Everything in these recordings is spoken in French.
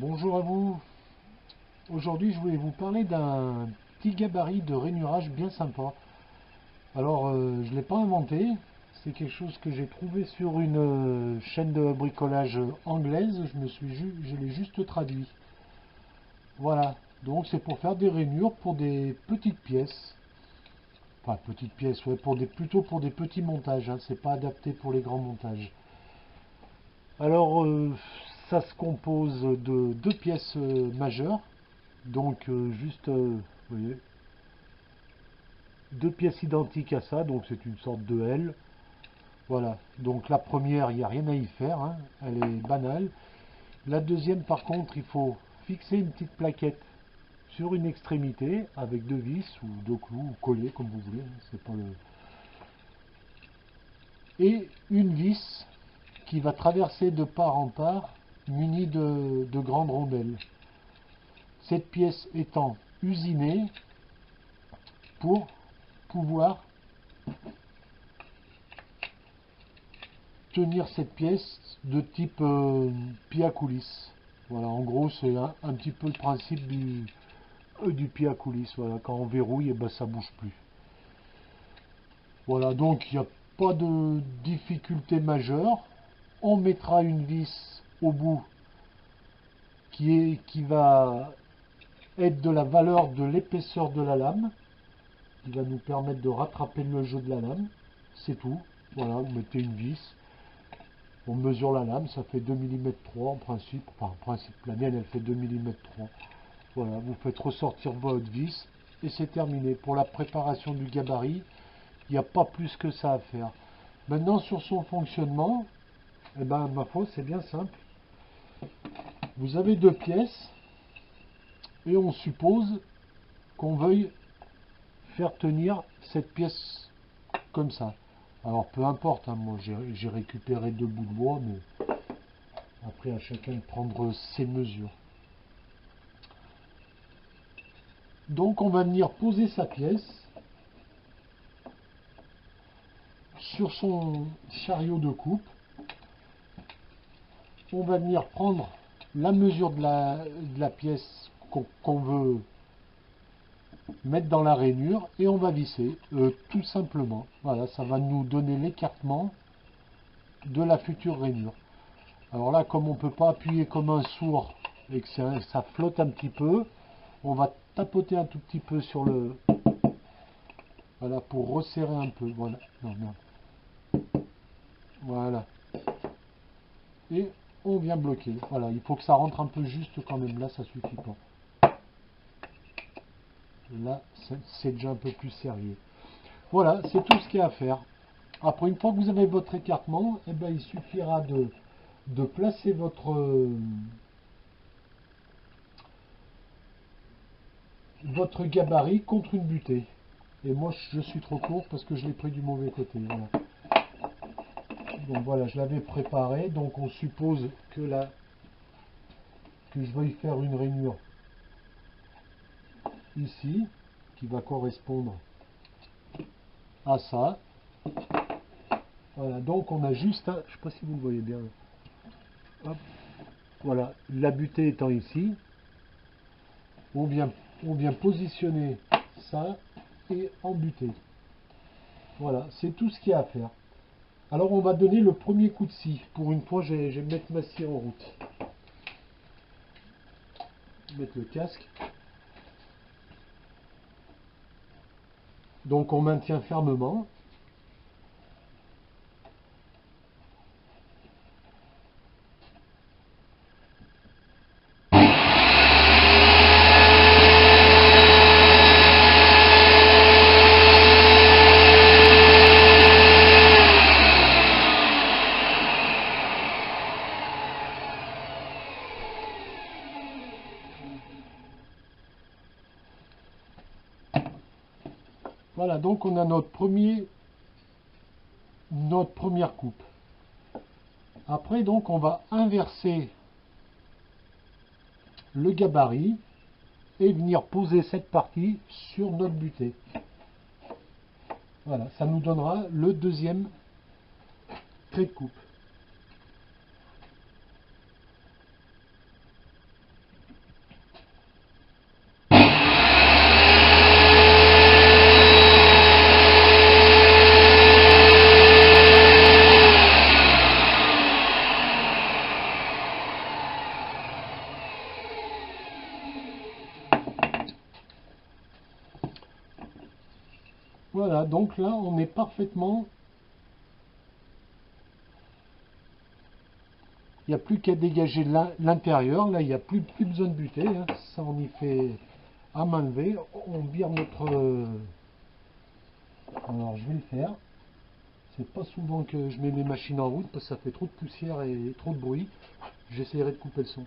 Bonjour à vous. Aujourd'hui, je voulais vous parler d'un petit gabarit de rainurage bien sympa. Alors, je ne l'ai pas inventé. C'est quelque chose que j'ai trouvé sur une chaîne de bricolage anglaise. Je l'ai juste traduit. Voilà. Donc, c'est pour faire des rainures pour des petites pièces. Enfin, petites pièces, ouais, plutôt pour des petits montages. Hein. C'est pas adapté pour les grands montages. Alors, ça se compose de deux pièces majeures. Donc vous voyez, deux pièces identiques à ça, donc c'est une sorte de L. Voilà, donc la première, il n'y a rien à y faire, hein, elle est banale. La deuxième, par contre, il faut fixer une petite plaquette sur une extrémité avec deux vis ou deux clous, ou collés comme vous voulez, hein, c'est pas le... Et une vis qui va traverser de part en part, munie de grandes rondelles. Cette pièce étant usinée pour pouvoir tenir cette pièce de type pied à coulisse. Voilà, en gros, c'est un petit peu le principe du pied à coulisse. Voilà, quand on verrouille, et ben, ça bouge plus. Voilà, donc il n'y a pas de difficulté majeure. On mettra une vis au bout qui va être de la valeur de l'épaisseur de la lame, qui va nous permettre de rattraper le jeu de la lame. C'est tout. Voilà, vous mettez une vis. On mesure la lame, ça fait 2 mm 3 en principe. Enfin, en principe, la mienne, elle fait 2 mm 3. Voilà, vous faites ressortir votre vis et c'est terminé. Pour la préparation du gabarit, il n'y a pas plus que ça à faire. Maintenant, sur son fonctionnement, eh ben, ma foi, c'est bien simple. Vous avez deux pièces et on suppose qu'on veuille faire tenir cette pièce comme ça. Alors, peu importe, hein, moi j'ai récupéré deux bouts de bois, mais après à chacun de prendre ses mesures. Donc on va venir poser sa pièce sur son chariot de coupe. On va venir prendre la mesure de la pièce qu'on veut mettre dans la rainure et on va visser tout simplement. Voilà, ça va nous donner l'écartement de la future rainure. Alors là, comme on ne peut pas appuyer comme un sourd et que ça flotte un petit peu, on va tapoter un tout petit peu sur le... Voilà, pour resserrer un peu. Voilà, non, non. Voilà. Et on vient bloquer. Voilà, il faut que ça rentre un peu juste quand même. Là, ça suffit pas. Là, c'est déjà un peu plus sérieux. Voilà, c'est tout ce qu'il y a à faire. Après, une fois que vous avez votre écartement, eh ben, il suffira de placer votre gabarit contre une butée. Et moi, je suis trop court parce que je l'ai pris du mauvais côté. Voilà. Donc voilà, je l'avais préparé. Donc on suppose que je vais y faire une rainure ici, qui va correspondre à ça. Voilà, donc on a juste je sais pas si vous le voyez bien. Hop, voilà, la butée étant ici, on vient positionner ça et embuter. Voilà, c'est tout ce qu'il y a à faire. Alors on va donner le premier coup de scie. Pour une fois, je vais mettre ma scie en route. Mettre le casque. Donc on maintient fermement. Voilà, donc on a notre première coupe. Après, donc, on va inverser le gabarit et venir poser cette partie sur notre butée. Voilà, ça nous donnera le deuxième trait de coupe. Voilà, donc là, on est parfaitement... Il n'y a plus qu'à dégager l'intérieur. Là, il n'y a plus besoin de buter, hein. Ça, on y fait à main levée. On vire notre... Alors, je vais le faire. C'est pas souvent que je mets mes machines en route parce que ça fait trop de poussière et trop de bruit. J'essaierai de couper le son.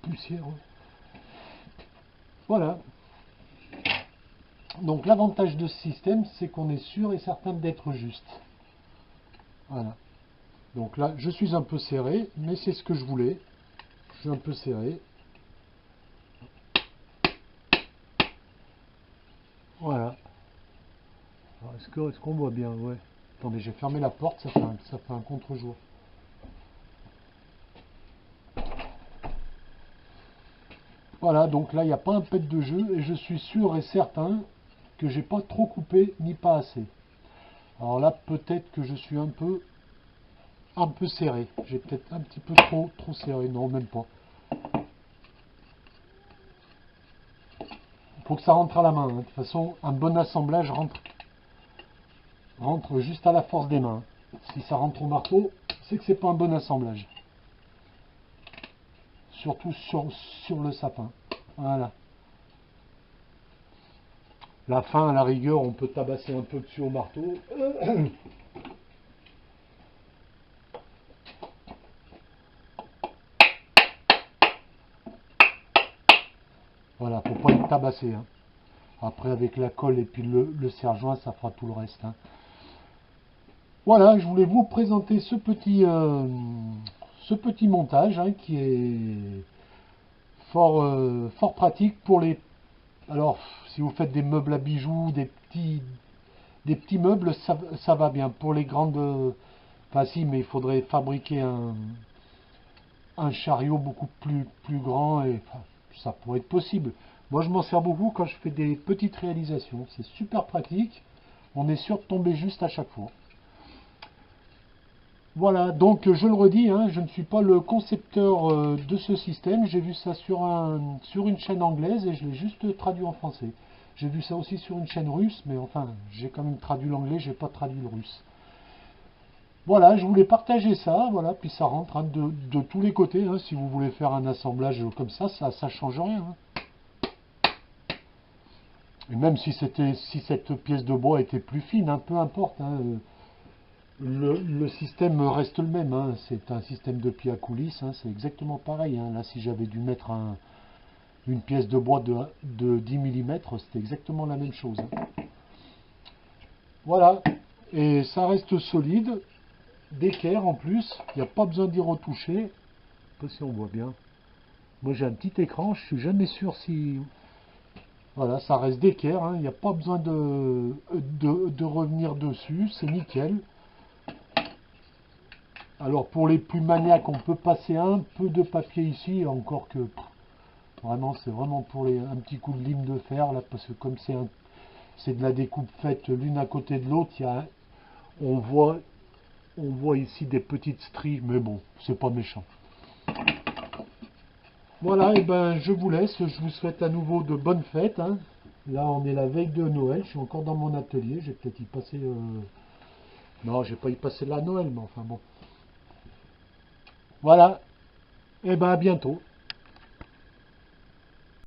Poussière. Voilà. Donc l'avantage de ce système, c'est qu'on est sûr et certain d'être juste. Voilà. Donc là, je suis un peu serré, mais c'est ce que je voulais. Je suis un peu serré. Voilà. Est-ce qu'on voit bien? Ouais. Attendez, j'ai fermé la porte, ça fait un contre-jour. Voilà, donc là, il n'y a pas un pet de jeu, et je suis sûr et certain que j'ai pas trop coupé, ni pas assez. Alors là, peut-être que je suis un peu serré. J'ai peut-être un petit peu trop serré. Non, même pas. Il faut que ça rentre à la main. Hein. De toute façon, un bon assemblage rentre juste à la force des mains. Si ça rentre au marteau, c'est que c'est pas un bon assemblage. Surtout sur le sapin. Voilà. La fin, à la rigueur, on peut tabasser un peu dessus au marteau. Voilà, faut pas être tabassé. Hein. Après, avec la colle et puis le serre-joint, ça fera tout le reste. Hein. Voilà, je voulais vous présenter ce petit montage hein, qui est fort pratique pour les... Alors, si vous faites des meubles à bijoux, des petits meubles, ça va bien. Pour les grandes... Enfin si, mais il faudrait fabriquer un chariot beaucoup plus grand et enfin, ça pourrait être possible. Moi, je m'en sers beaucoup quand je fais des petites réalisations. C'est super pratique. On est sûr de tomber juste à chaque fois. Voilà, donc je le redis, hein, je ne suis pas le concepteur de ce système. J'ai vu ça sur une chaîne anglaise et je l'ai juste traduit en français. J'ai vu ça aussi sur une chaîne russe, mais enfin, j'ai quand même traduit l'anglais, j'ai pas traduit le russe. Voilà, je voulais partager ça, voilà, puis ça rentre hein, de tous les côtés. Hein, si vous voulez faire un assemblage comme ça change rien. Hein. Et même si cette pièce de bois était plus fine, hein, peu importe. Hein, le système reste le même. Hein, c'est un système de pied à coulisses. Hein, c'est exactement pareil. Hein. Là, si j'avais dû mettre une pièce de bois de 10 mm, c'était exactement la même chose. Hein. Voilà. Et ça reste solide. D'équerre en plus. Il n'y a pas besoin d'y retoucher. Je sais pas si on voit bien. Moi, j'ai un petit écran. Je suis jamais sûr si... Voilà, ça reste d'équerre. Hein. Il n'y a pas besoin de revenir dessus. C'est nickel. Alors pour les plus maniaques, on peut passer un peu de papier ici, encore que vraiment c'est vraiment pour un petit coup de lime de fer là, parce que comme c'est de la découpe faite l'une à côté de l'autre, on voit ici des petites stries, mais bon, c'est pas méchant. Voilà, et ben je vous laisse, je vous souhaite à nouveau de bonnes fêtes. Hein. Là on est la veille de Noël, je suis encore dans mon atelier, j'ai peut-être y passé... Non, j'ai pas y passé la Noël, mais enfin bon. Voilà, et ben à bientôt.